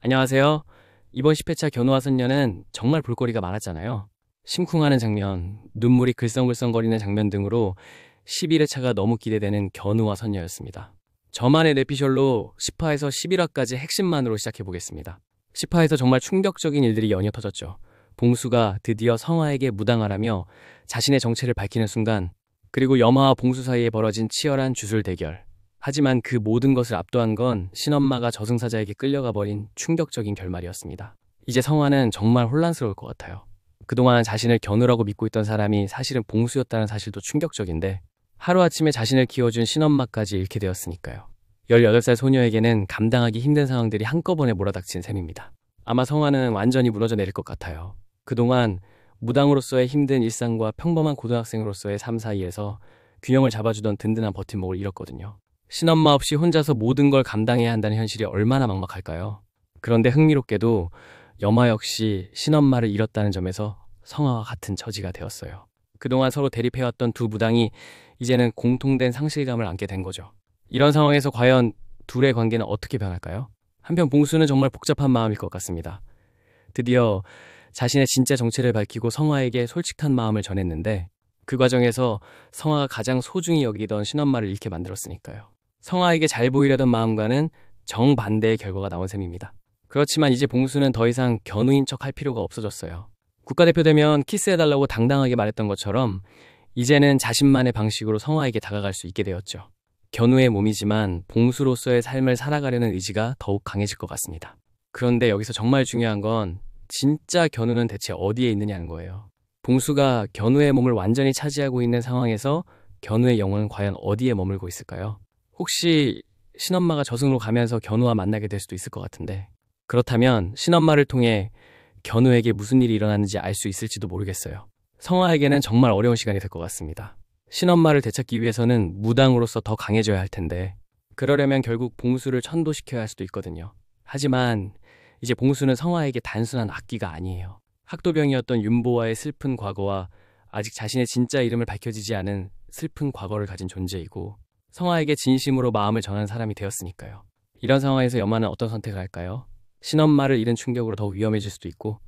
안녕하세요. 이번 10회차 견우와 선녀는 정말 볼거리가 많았잖아요. 심쿵하는 장면, 눈물이 글썽글썽거리는 장면 등으로 11회차가 너무 기대되는 견우와 선녀였습니다. 저만의 뇌피셜로 10화에서 11화까지 핵심만으로 시작해보겠습니다. 10화에서 정말 충격적인 일들이 연이어 터졌죠. 봉수가 드디어 성화에게 무당하라며 자신의 정체를 밝히는 순간, 그리고 염화와 봉수 사이에 벌어진 치열한 주술 대결. 하지만 그 모든 것을 압도한 건 신엄마가 저승사자에게 끌려가 버린 충격적인 결말이었습니다. 이제 성화는 정말 혼란스러울 것 같아요. 그동안 자신을 견우라고 믿고 있던 사람이 사실은 봉수였다는 사실도 충격적인데, 하루아침에 자신을 키워준 신엄마까지 잃게 되었으니까요. 18살 소녀에게는 감당하기 힘든 상황들이 한꺼번에 몰아닥친 셈입니다. 아마 성화는 완전히 무너져 내릴 것 같아요. 그동안 무당으로서의 힘든 일상과 평범한 고등학생으로서의 삶 사이에서 균형을 잡아주던 든든한 버팀목을 잃었거든요. 신엄마 없이 혼자서 모든 걸 감당해야 한다는 현실이 얼마나 막막할까요? 그런데 흥미롭게도 염화 역시 신엄마를 잃었다는 점에서 성화와 같은 처지가 되었어요. 그동안 서로 대립해왔던 두 무당이 이제는 공통된 상실감을 안게 된 거죠. 이런 상황에서 과연 둘의 관계는 어떻게 변할까요? 한편 봉수는 정말 복잡한 마음일 것 같습니다. 드디어 자신의 진짜 정체를 밝히고 성화에게 솔직한 마음을 전했는데, 그 과정에서 성화가 가장 소중히 여기던 신엄마를 잃게 만들었으니까요. 성화에게 잘 보이려던 마음과는 정반대의 결과가 나온 셈입니다. 그렇지만 이제 봉수는 더 이상 견우인 척 할 필요가 없어졌어요. 국가대표 되면 키스해달라고 당당하게 말했던 것처럼 이제는 자신만의 방식으로 성화에게 다가갈 수 있게 되었죠. 견우의 몸이지만 봉수로서의 삶을 살아가려는 의지가 더욱 강해질 것 같습니다. 그런데 여기서 정말 중요한 건 진짜 견우는 대체 어디에 있느냐는 거예요. 봉수가 견우의 몸을 완전히 차지하고 있는 상황에서 견우의 영혼은 과연 어디에 머물고 있을까요? 혹시 신엄마가 저승으로 가면서 견우와 만나게 될 수도 있을 것 같은데, 그렇다면 신엄마를 통해 견우에게 무슨 일이 일어났는지 알 수 있을지도 모르겠어요. 성화에게는 정말 어려운 시간이 될 것 같습니다. 신엄마를 되찾기 위해서는 무당으로서 더 강해져야 할 텐데, 그러려면 결국 봉수를 천도시켜야 할 수도 있거든요. 하지만 이제 봉수는 성화에게 단순한 악귀가 아니에요. 학도병이었던 윤보와의 슬픈 과거와 아직 자신의 진짜 이름을 밝혀지지 않은 슬픈 과거를 가진 존재이고, 성화에게 진심으로 마음을 전한 사람이 되었으니까요. 이런 상황에서 염화는 어떤 선택을 할까요? 신엄마를 잃은 충격으로 더 위험해질 수도 있고,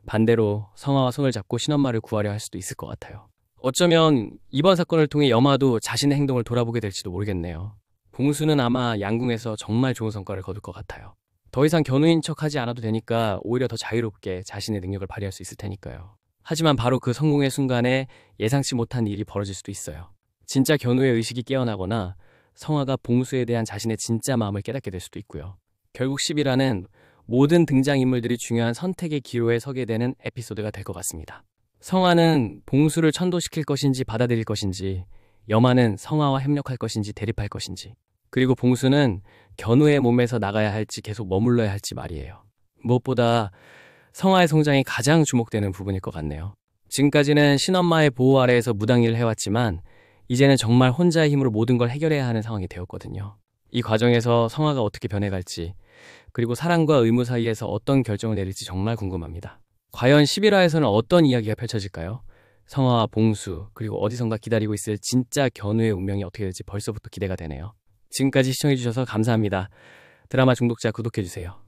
반대로 성화와 손을 잡고 신엄마를 구하려 할 수도 있을 것 같아요. 어쩌면 이번 사건을 통해 염화도 자신의 행동을 돌아보게 될지도 모르겠네요. 봉수는 아마 양궁에서 정말 좋은 성과를 거둘 것 같아요. 더 이상 견우인 척하지 않아도 되니까 오히려 더 자유롭게 자신의 능력을 발휘할 수 있을 테니까요. 하지만 바로 그 성공의 순간에 예상치 못한 일이 벌어질 수도 있어요. 진짜 견우의 의식이 깨어나거나 성화가 봉수에 대한 자신의 진짜 마음을 깨닫게 될 수도 있고요. 결국 10이라는 모든 등장인물들이 중요한 선택의 기로에 서게 되는 에피소드가 될 것 같습니다. 성화는 봉수를 천도시킬 것인지 받아들일 것인지, 염화는 성화와 협력할 것인지 대립할 것인지, 그리고 봉수는 견우의 몸에서 나가야 할지 계속 머물러야 할지 말이에요. 무엇보다 성화의 성장이 가장 주목되는 부분일 것 같네요. 지금까지는 신엄마의 보호 아래에서 무당일을 해왔지만 이제는 정말 혼자의 힘으로 모든 걸 해결해야 하는 상황이 되었거든요. 이 과정에서 성화가 어떻게 변해갈지, 그리고 사랑과 의무 사이에서 어떤 결정을 내릴지 정말 궁금합니다. 과연 11화에서는 어떤 이야기가 펼쳐질까요? 성화와 봉수, 그리고 어디선가 기다리고 있을 진짜 견우의 운명이 어떻게 될지 벌써부터 기대가 되네요. 지금까지 시청해주셔서 감사합니다. 드라마 중독자 구독해주세요.